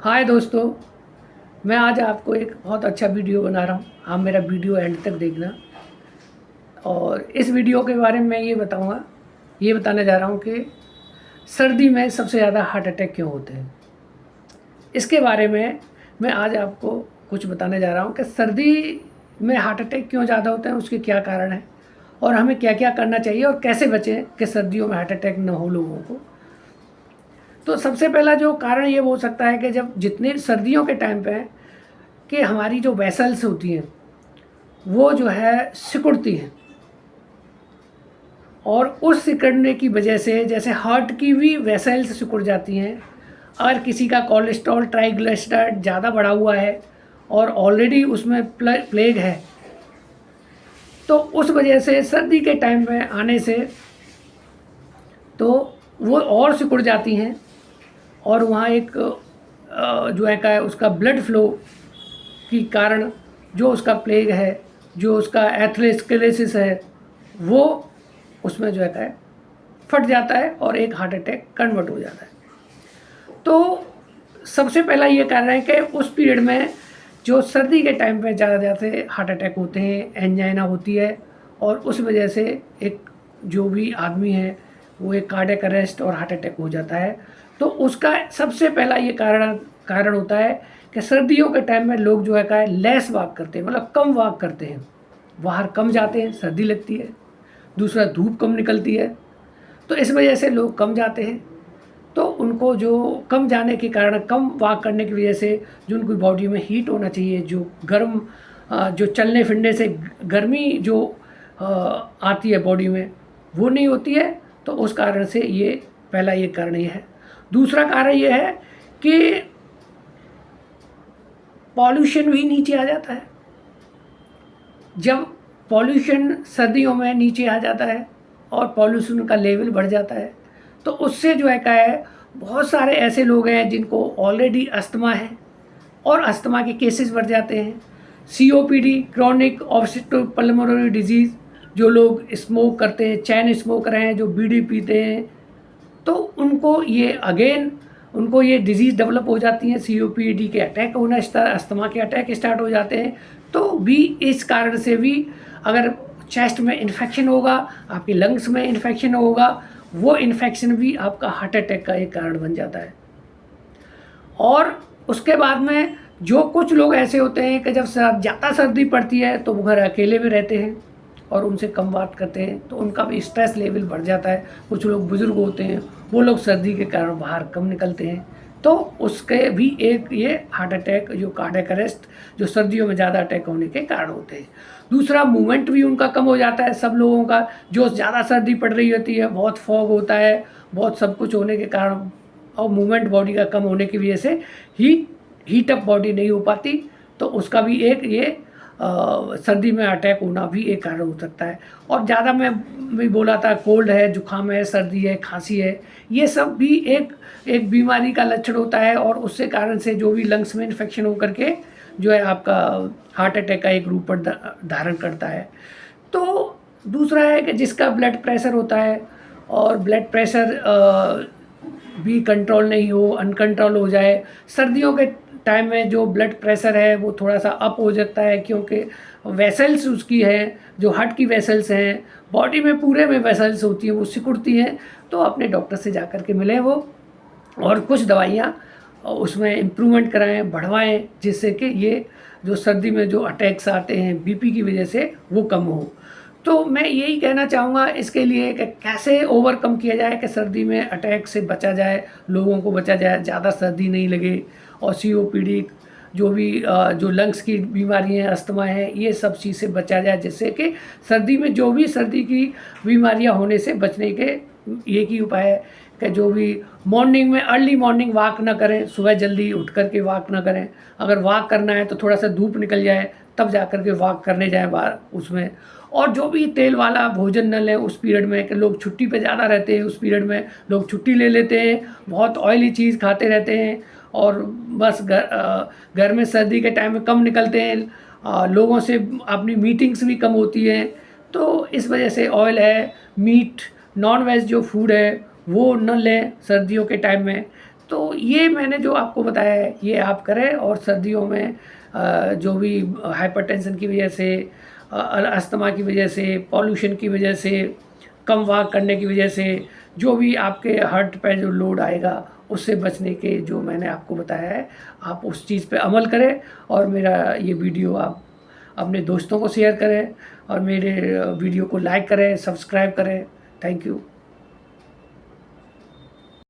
हाय दोस्तों, मैं आज आपको एक बहुत अच्छा वीडियो बना रहा हूँ। आप मेरा वीडियो एंड तक देखना। और इस वीडियो के बारे में मैं ये बताने जा रहा हूँ कि सर्दी में सबसे ज़्यादा हार्ट अटैक क्यों होते हैं। इसके बारे में मैं आज आपको कुछ बताने जा रहा हूँ कि सर्दी में हार्ट अटैक क्यों ज़्यादा होते हैं, उसके क्या कारण हैं और हमें क्या क्या करना चाहिए और कैसे बचें कि सर्दियों में हार्ट अटैक न हो लोगों को। तो सबसे पहला जो कारण ये हो सकता है कि जब जितने सर्दियों के टाइम पे है कि हमारी जो वेसल्स होती हैं वो जो है सिकुड़ती हैं, और उस सिकुड़ने की वजह से जैसे हार्ट की भी वेसल्स सिकुड़ जाती हैं। अगर किसी का कोलेस्ट्रॉल ट्राइग्लिसराइड ज़्यादा बढ़ा हुआ है और ऑलरेडी उसमें प्लेग है, तो उस वजह से सर्दी के टाइम में आने से तो वो और सिकुड़ जाती हैं, और वहाँ एक जो है का उसका ब्लड फ्लो के कारण जो उसका प्लेग है, जो उसका एथेरोस्क्लेरोसिस है, वो उसमें जो है फट जाता है और एक हार्ट अटैक कन्वर्ट हो जाता है। तो सबसे पहला ये कारण है कि उस पीरियड में जो सर्दी के टाइम पे ज़्यादा से हार्ट अटैक होते हैं, एंजाइना होती है, और उस वजह से एक जो भी आदमी है वो एक कार्डियक अरेस्ट और हार्ट अटैक हो जाता है। तो उसका सबसे पहला ये कारण होता है कि सर्दियों के टाइम में लोग जो है लेस वॉक करते हैं, मतलब कम वॉक करते हैं, बाहर कम जाते हैं, सर्दी लगती है। दूसरा, धूप कम निकलती है, तो इस वजह से लोग कम जाते हैं। तो उनको जो कम जाने के कारण, कम वॉक करने की वजह से जो उनकी बॉडी में हीट होना चाहिए, जो गर्म जो चलने फिरने से गर्मी जो आती है बॉडी में, वो नहीं होती है। तो उस कारण से ये पहला ये कारण ये है। दूसरा कारण ये है कि पॉल्यूशन भी नीचे आ जाता है। जब पॉल्यूशन सर्दियों में नीचे आ जाता है और पॉल्यूशन का लेवल बढ़ जाता है, तो उससे जो है बहुत सारे ऐसे लोग हैं जिनको ऑलरेडी अस्थमा है और अस्थमा के केसेस बढ़ जाते हैं। COPD, chronic obstructive pulmonary disease, जो लोग स्मोक करते हैं, चैन स्मोकर हैं, जो बीड़ी पीते हैं, तो उनको ये डिजीज़ डेवलप हो जाती है। COPD के अटैक होना, अस्थमा के अटैक स्टार्ट हो जाते हैं। तो भी इस कारण से भी अगर चेस्ट में इन्फेक्शन होगा, आपके लंग्स में इन्फेक्शन होगा, वो इन्फेक्शन भी आपका हार्ट अटैक का एक कारण बन जाता है। और उसके बाद में जो कुछ लोग ऐसे होते हैं कि जब ज़्यादा सर्दी पड़ती है तो वो घर अकेले में रहते हैं और उनसे कम बात करते हैं, तो उनका भी स्ट्रेस लेवल बढ़ जाता है। कुछ लोग बुज़ुर्ग होते हैं, वो लोग सर्दी के कारण बाहर कम निकलते हैं, तो उसके भी एक ये हार्ट अटैक, जो कार्डियक अरेस्ट, जो सर्दियों में ज़्यादा अटैक होने के कारण होते हैं। दूसरा, मूवमेंट भी उनका कम हो जाता है। सब लोगों का जो ज़्यादा सर्दी पड़ रही होती है, बहुत फॉग होता है, बहुत सब कुछ होने के कारण, और मूवमेंट बॉडी का कम होने की वजह से हीट अप बॉडी नहीं हो पाती, तो उसका भी एक ये सर्दी में अटैक होना भी एक कारण हो सकता है। और ज़्यादा मैं भी बोला था, कोल्ड है, जुकाम है, सर्दी है, खांसी है, ये सब भी एक बीमारी का लक्षण होता है, और उससे कारण से जो भी लंग्स में इन्फेक्शन होकर के जो है आपका हार्ट अटैक का एक रूप धारण करता है। तो दूसरा है कि जिसका ब्लड प्रेशर होता है, और ब्लड प्रेशर भी कंट्रोल नहीं हो, अनकंट्रोल हो जाए, सर्दियों के टाइम में जो ब्लड प्रेशर है वो थोड़ा सा अप हो जाता है, क्योंकि वेसल्स उसकी हैं, जो हार्ट की वेसल्स हैं, बॉडी में पूरे में वेसल्स होती हैं, वो सिकुड़ती हैं। तो अपने डॉक्टर से जा कर के मिलें वो, और कुछ दवाइयाँ उसमें इम्प्रूवमेंट कराएं, बढ़वाएं, जिससे कि ये जो सर्दी में जो अटैक्स आते हैं BP की वजह से, वो कम हो। तो मैं यही कहना चाहूँगा इसके लिए कि कैसे ओवरकम किया जाए कि सर्दी में अटैक से बचा जाए, लोगों को बचा जाए, ज़्यादा सर्दी नहीं लगे। और COPD, जो भी जो लंग्स की बीमारी है, अस्थमा है, ये सब चीज़ से बचा जाए, जिससे कि सर्दी में जो भी सर्दी की बीमारियां होने से बचने के एक ही उपाय है कि जो भी मॉर्निंग में अर्ली मॉर्निंग वॉक ना करें, सुबह जल्दी उठ कर के वॉक ना करें। अगर वॉक करना है तो थोड़ा सा धूप निकल जाए तब जा कर के वॉक करने जाएँ बाहर उसमें। और जो भी तेल वाला भोजन न लें उस पीरियड में, कि लोग छुट्टी पे ज़्यादा रहते हैं, उस पीरियड में लोग छुट्टी ले लेते हैं, बहुत ऑयली चीज़ खाते रहते हैं, और बस घर में सर्दी के टाइम में कम निकलते हैं, लोगों से अपनी मीटिंग्स भी कम होती हैं। तो इस वजह से ऑयल है, मीट, नॉन वेज जो फूड है वो न लें सर्दियों के टाइम में, तो ये मैंने जो आपको बताया है ये आप करें, और सर्दियों में जो भी हाइपरटेंशन की वजह से, अस्थमा की वजह से, पॉल्यूशन की वजह से, कम वॉक करने की वजह से जो भी आपके हार्ट पे जो लोड आएगा उससे बचने के जो मैंने आपको बताया है, आप उस चीज़ पे अमल करें। और मेरा ये वीडियो आप अपने दोस्तों को शेयर करें, और मेरे वीडियो को लाइक करें, सब्सक्राइब करें। Thank you.